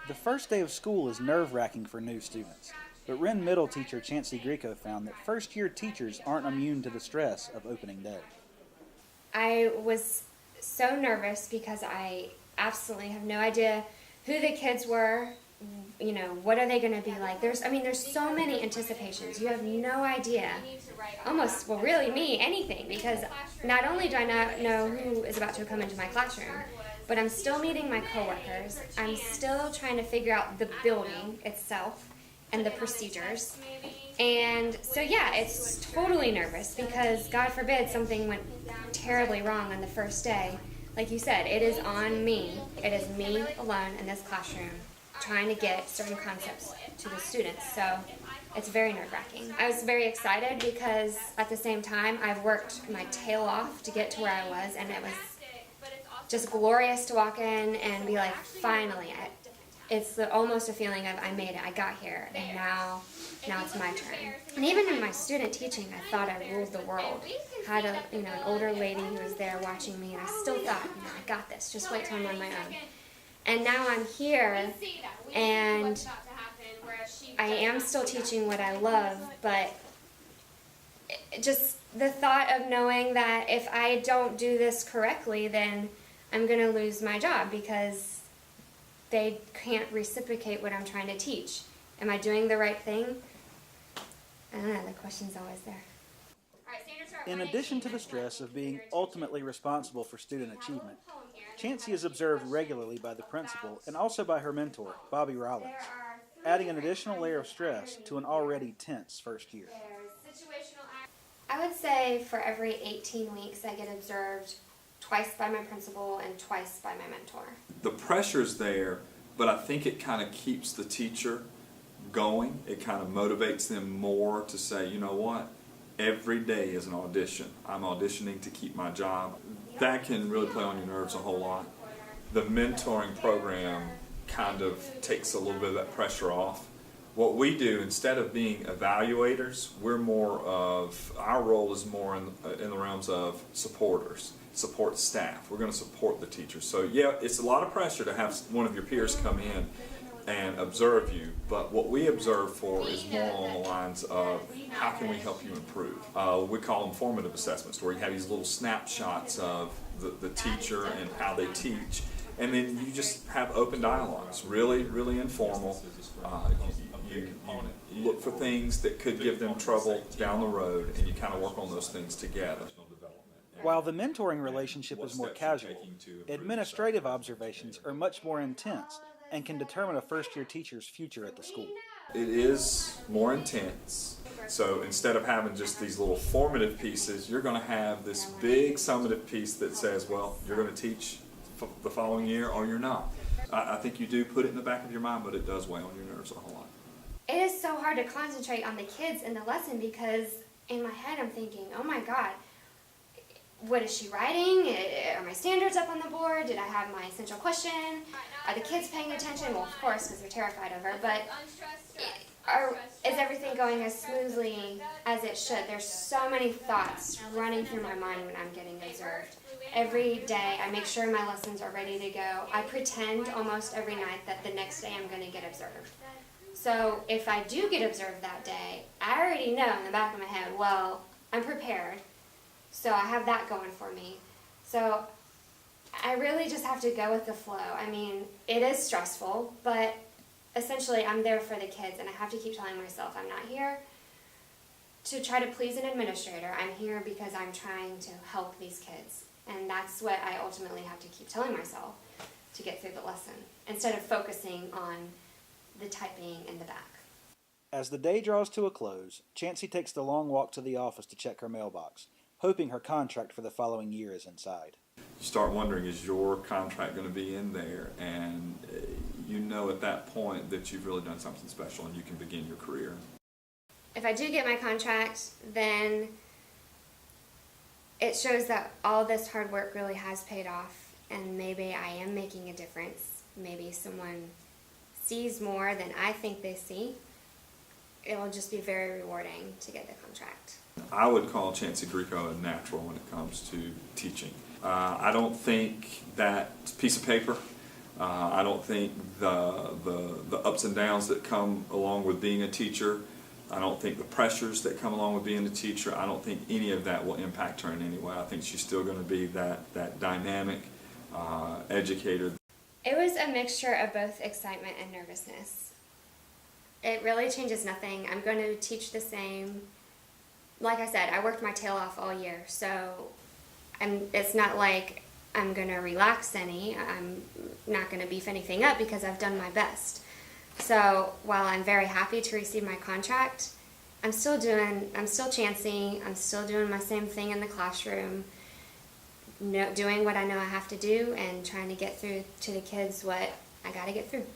The first day of school is nerve-wracking for new students, but Wren Middle teacher Chancey Grieco found that first-year teachers aren't immune to the stress of opening day. I was so nervous because I absolutely have no idea who the kids were, you know, what are they going to be like. There's so many anticipations. You have no idea, almost, well, really me, anything, because not only do I not know who is about to come into my classroom, but I'm still meeting my coworkers. I'm still trying to figure out the building itself and the procedures. And so yeah, it's totally nervous because God forbid something went terribly wrong on the first day. Like you said, it is on me. It is me alone in this classroom trying to get certain concepts to the students. So it's very nerve-wracking. I was very excited because at the same time I've worked my tail off to get to where I was, and it was just glorious to walk in and be like, finally, it's almost a feeling of I made it, I got here, and now it's my turn. And even in my student teaching, I thought I ruled the world. Had an older lady who was there watching me, and I still thought, I got this, just wait till I'm on my own. And now I'm here, and I am still teaching what I love, but just the thought of knowing that if I don't do this correctly, then I'm going to lose my job because they can't reciprocate what I'm trying to teach. Am I doing the right thing? I don't know, the question's always there. In addition to the stress of being ultimately responsible for student achievement, Chancey is observed regularly by the principal and also by her mentor, Bobby Rollins, adding an additional layer of stress to an already tense first year. I would say for every 18 weeks I get observed twice by my principal and twice by my mentor. The pressure's there, but I think it kind of keeps the teacher going. It kind of motivates them more to say, you know what, every day is an audition. I'm auditioning to keep my job. That can really play on your nerves a whole lot. The mentoring program kind of takes a little bit of that pressure off. What we do, instead of being evaluators, our role is more in the realms of supporters, support staff. We're going to support the teachers. So yeah, it's a lot of pressure to have one of your peers come in and observe you, but what we observe for is more along the lines of how can we help you improve. We call them formative assessments, where you have these little snapshots of the teacher and how they teach, and then you just have open dialogues, really, really informal. You look for things that could give them trouble down the road, and you kind of work on those things together. While the mentoring relationship is more casual, administrative observations are much more intense and can determine a first-year teacher's future at the school. It is more intense. So instead of having just these little formative pieces, you're going to have this big summative piece that says, well, you're going to teach the following year or you're not. I think you do put it in the back of your mind, but it does weigh on your nerves a whole lot. It is so hard to concentrate on the kids in the lesson because in my head I'm thinking, oh my God, what is she writing? Are my standards up on the board? Did I have my essential question? Are the kids paying attention? Well, of course, because they're terrified of her, but is everything going as smoothly as it should? There's so many thoughts running through my mind when I'm getting observed. Every day, I make sure my lessons are ready to go. I pretend almost every night that the next day I'm going to get observed. So if I do get observed that day, I already know in the back of my head, well, I'm prepared. So I have that going for me. So I really just have to go with the flow. I mean, it is stressful, but essentially I'm there for the kids, and I have to keep telling myself I'm not here to try to please an administrator. I'm here because I'm trying to help these kids. And that's what I ultimately have to keep telling myself to get through the lesson, instead of focusing on the typing in the back. As the day draws to a close, Chancey takes the long walk to the office to check her mailbox, hoping her contract for the following year is inside. You start wondering, is your contract going to be in there? And you know at that point that you've really done something special and you can begin your career. If I do get my contract, then it shows that all this hard work really has paid off, and maybe I am making a difference. Maybe someone sees more than I think they see. It will just be very rewarding to get the contract. I would call Chancey Grieco a natural when it comes to teaching. I don't think that piece of paper I don't think the ups and downs that come along with being a teacher, I don't think the pressures that come along with being a teacher, I don't think any of that will impact her in any way. I think she's still going to be that dynamic educator. It was a mixture of both excitement and nervousness. It really changes nothing. I'm going to teach the same. Like I said, I worked my tail off all year, so it's not like I'm going to relax any. I'm not going to beef anything up because I've done my best. So while I'm very happy to receive my contract, I'm still chancing, I'm still doing my same thing in the classroom, doing what I know I have to do and trying to get through to the kids what I got to get through.